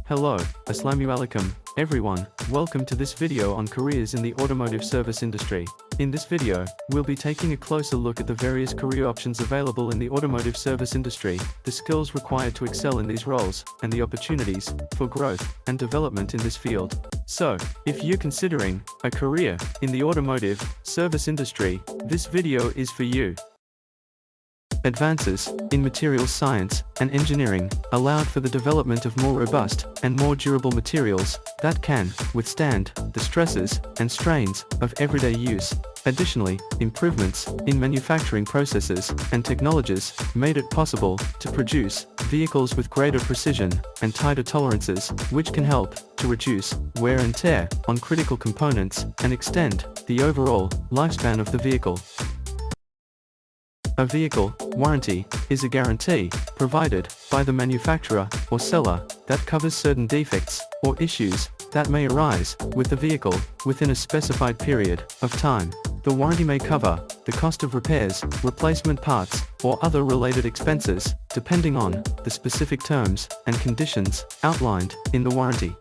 Hello, Assalamu alaikum, everyone, welcome to this video on careers in the automotive service industry. In this video, we'll be taking a closer look at the various career options available in the automotive service industry, the skills required to excel in these roles, and the opportunities for growth and development in this field. So, if you're considering a career in the automotive service industry, this video is for you. Advances in materials science and engineering allowed for the development of more robust and more durable materials that can withstand the stresses and strains of everyday use. Additionally, improvements in manufacturing processes and technologies made it possible to produce vehicles with greater precision and tighter tolerances, which can help to reduce wear and tear on critical components and extend the overall lifespan of the vehicle. A vehicle warranty is a guarantee provided by the manufacturer or seller that covers certain defects or issues that may arise with the vehicle within a specified period of time. The warranty may cover the cost of repairs, replacement parts, or other related expenses, depending on the specific terms and conditions outlined in the warranty.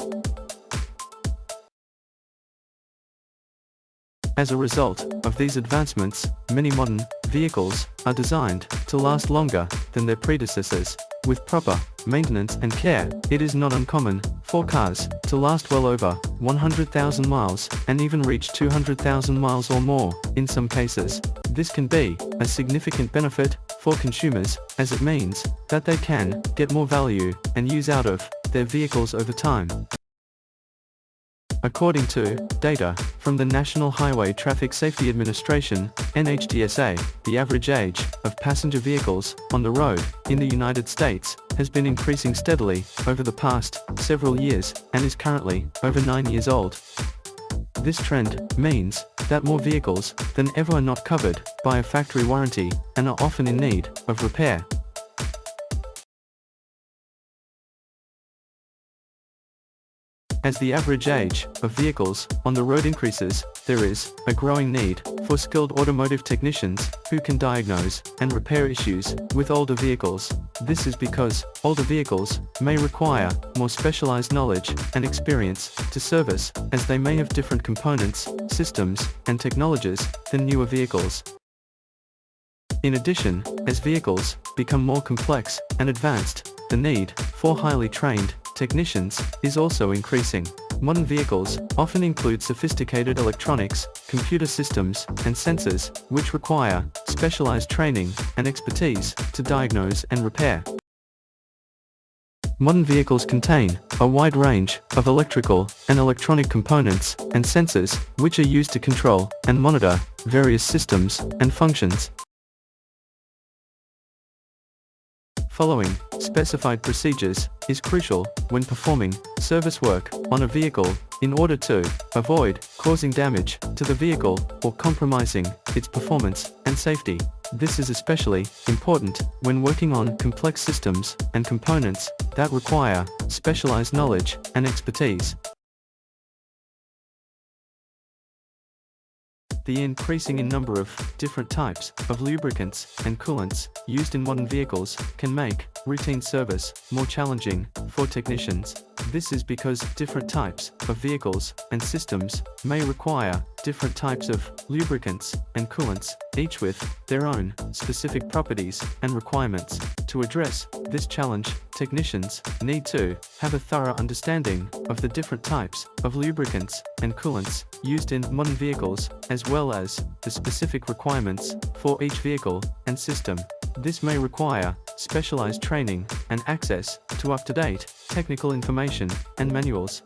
As a result of these advancements, many modern vehicles are designed to last longer than their predecessors. With proper maintenance and care, it is not uncommon for cars to last well over 100,000 miles and even reach 200,000 miles or more in some cases. This can be a significant benefit for consumers, as it means that they can get more value and use out of their vehicles over time. According to data from the National Highway Traffic Safety Administration, NHTSA, the average age of passenger vehicles on the road in the United States has been increasing steadily over the past several years and is currently over 9 years old. This trend means that more vehicles than ever are not covered by a factory warranty and are often in need of repair. As the average age of vehicles on the road increases, there is a growing need for skilled automotive technicians who can diagnose and repair issues with older vehicles. This is because older vehicles may require more specialized knowledge and experience to service, as they may have different components, systems, and technologies than newer vehicles. In addition, as vehicles become more complex and advanced, the need for highly trained technicians is also increasing. Modern vehicles often include sophisticated electronics, computer systems, and sensors, which require specialized training and expertise to diagnose and repair. Modern vehicles contain a wide range of electrical and electronic components and sensors, which are used to control and monitor various systems and functions. Following specified procedures is crucial when performing service work on a vehicle in order to avoid causing damage to the vehicle or compromising its performance and safety. This is especially important when working on complex systems and components that require specialized knowledge and expertise. The increasing in number of different types of lubricants and coolants used in modern vehicles can make routine service more challenging for technicians. This is because different types of vehicles and systems may require different types of lubricants and coolants, each with their own specific properties and requirements. To address this challenge, technicians need to have a thorough understanding of the different types of lubricants and coolants used in modern vehicles, as well as the specific requirements for each vehicle and system. This may require specialized training and access to up-to-date technical information and manuals.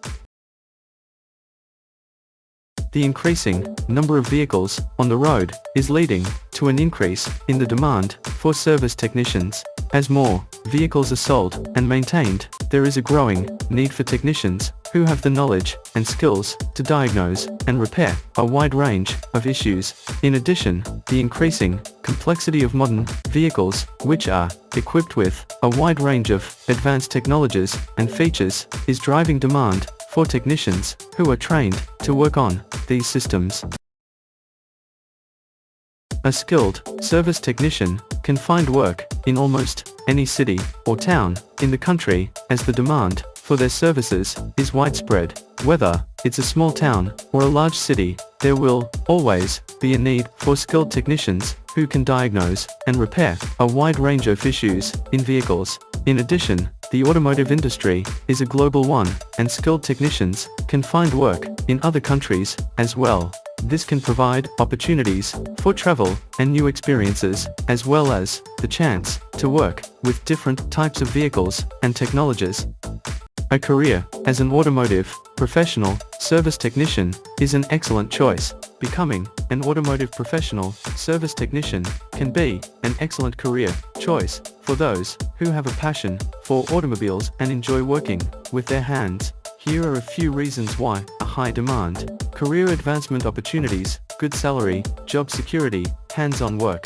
The increasing number of vehicles on the road is leading to an increase in the demand for service technicians. As more vehicles are sold and maintained, there is a growing need for technicians who have the knowledge and skills to diagnose and repair a wide range of issues. In addition, the increasing complexity of modern vehicles, which are equipped with a wide range of advanced technologies and features, is driving demand for technicians who are trained to work on these systems. A skilled service technician can find work in almost any city or town in the country, as the demand for for their services is widespread. Whether it's a small town or a large city, there will always be a need for skilled technicians who can diagnose and repair a wide range of issues in vehicles. In addition, the automotive industry is a global one, and skilled technicians can find work in other countries as well. This can provide opportunities for travel and new experiences, as well as the chance to work with different types of vehicles and technologies. A career as an automotive professional service technician is an excellent choice. Becoming an automotive professional service technician can be an excellent career choice for those who have a passion for automobiles and enjoy working with their hands. Here are a few reasons why: a high demand, career advancement opportunities, good salary, job security, hands-on work.